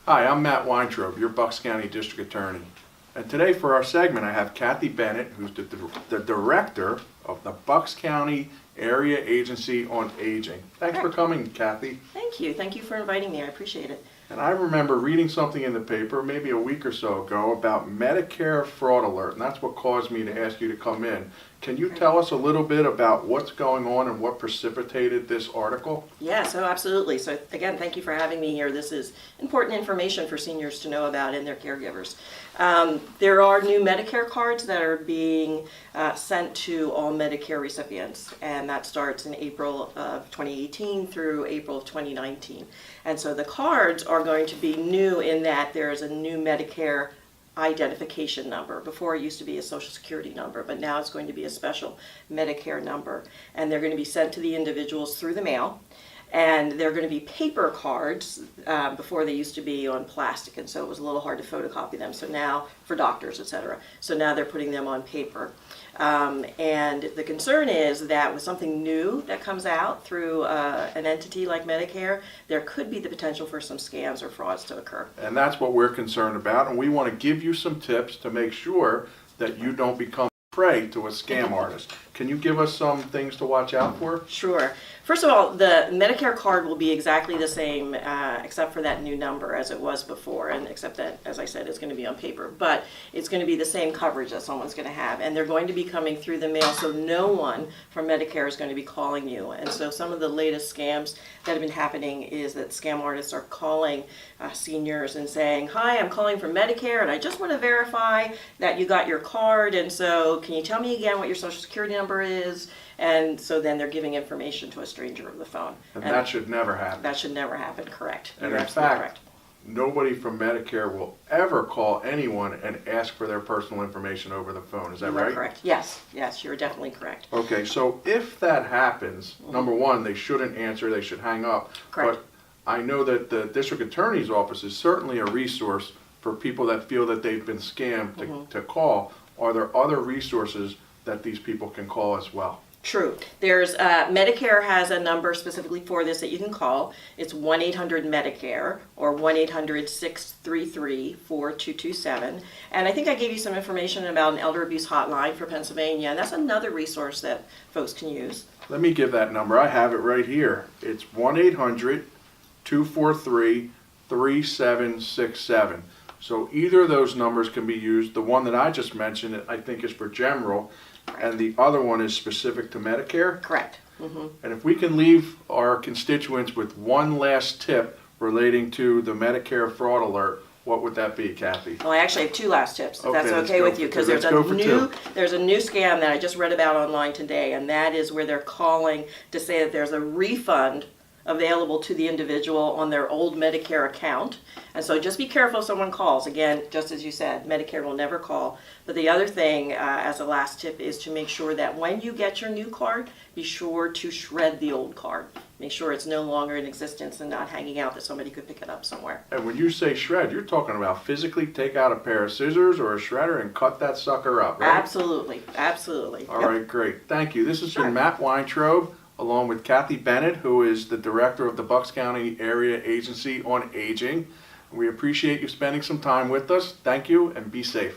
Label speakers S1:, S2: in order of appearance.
S1: Hi, I'm Matt Weintraub, your Bucks County District Attorney. And today for our segment I have Kathy Bennett, who's the Director of the Bucks County Area Agency on Aging. Thanks for coming, Kathy.
S2: Thank you. Thank you for inviting me. I appreciate it.
S1: And I remember reading something in the paper maybe a week or so ago about Medicare fraud alert, and that's what caused me to ask you to come in. Can you tell us a little bit about what's going on and what precipitated this article?
S2: Yeah, so absolutely. So again, thank you for having me here. This is important information for seniors to know about and their caregivers. There are new Medicare cards that are being sent to all Medicare recipients, and that starts in April of 2018 through April of 2019. And so the cards are going to be new in that there is a new Medicare identification number. Before it used to be a Social Security number, but now it's going to be a special Medicare number. And they're going to be sent to the individuals through the mail. And they're going to be paper cards. Before they used to be on plastic, and so it was a little hard to photocopy them. So now, for doctors, etc. So now they're putting them on paper. And the concern is that with something new that comes out through an entity like Medicare, there could be the potential for some scams or frauds to occur.
S1: And that's what we're concerned about, and we want to give you some tips to make sure that you don't become prey to a scam artist. Can you give us some things to watch out for?
S2: Sure. First of all, the Medicare card will be exactly the same, except for that new number as it was before, and except that, as I said, it's going to be on paper. But it's going to be the same coverage that someone's going to have, and they're going to be coming through the mail, so no one from Medicare is going to be calling you. And so some of the latest scams that have been happening is that scam artists are calling seniors and saying, "Hi, I'm calling from Medicare, and I just want to verify that you got your card, and so can you tell me again what your Social Security number is?" And so then they're giving information to a stranger over the phone.
S1: And that should never happen.
S2: That should never happen, correct.
S1: And
S2: You're
S1: in
S2: absolutely
S1: fact,
S2: correct.
S1: nobody from Medicare will ever call anyone and ask for their personal information over the phone. Is that
S2: You are
S1: right?
S2: correct. Yes, you're definitely correct.
S1: Okay, so if that happens, number one, they shouldn't answer, they should hang up.
S2: Correct.
S1: But I know that the district attorney's office is certainly a resource for people that feel that they've been scammed to call. Are there other resources that these people can call as well?
S2: True. There's Medicare has a number specifically for this that you can call. It's 1-800-MEDICARE or 1-800-633-4227. And I think I gave you some information about an elder abuse hotline for Pennsylvania, and that's another resource that folks can use.
S1: Let me give that number. I have it right here. It's 1-800-243-3767. So either of those numbers can be used. The one that I just mentioned, I think, is for general. And the other one is specific to Medicare?
S2: Correct.
S1: And if we can leave our constituents with one last tip relating to the Medicare fraud alert, what would that be, Kathy?
S2: Well, I actually have two last tips, if
S1: Okay,
S2: that's
S1: let's
S2: okay
S1: go
S2: with
S1: for
S2: you,
S1: two.
S2: because
S1: Let's go for two.
S2: there's a new scam that I just read about online today, and that is where they're calling to say that there's a refund available to the individual on their old Medicare account. And so just be careful if someone calls. Again, just as you said, Medicare will never call. But the other thing, as a last tip, is to make sure that when you get your new card, be sure to shred the old card. Make sure it's no longer in existence and not hanging out, that somebody could pick it up somewhere.
S1: And when you say shred, you're talking about physically take out a pair of scissors or a shredder and cut that sucker up, right?
S2: Absolutely, absolutely.
S1: All
S2: Yep.
S1: right, great. Thank you. This has
S2: Sure.
S1: been Matt Weintraub, along with Kathy Bennett, who is the Director of the Bucks County Area Agency on Aging. We appreciate you spending some time with us. Thank you, and be safe.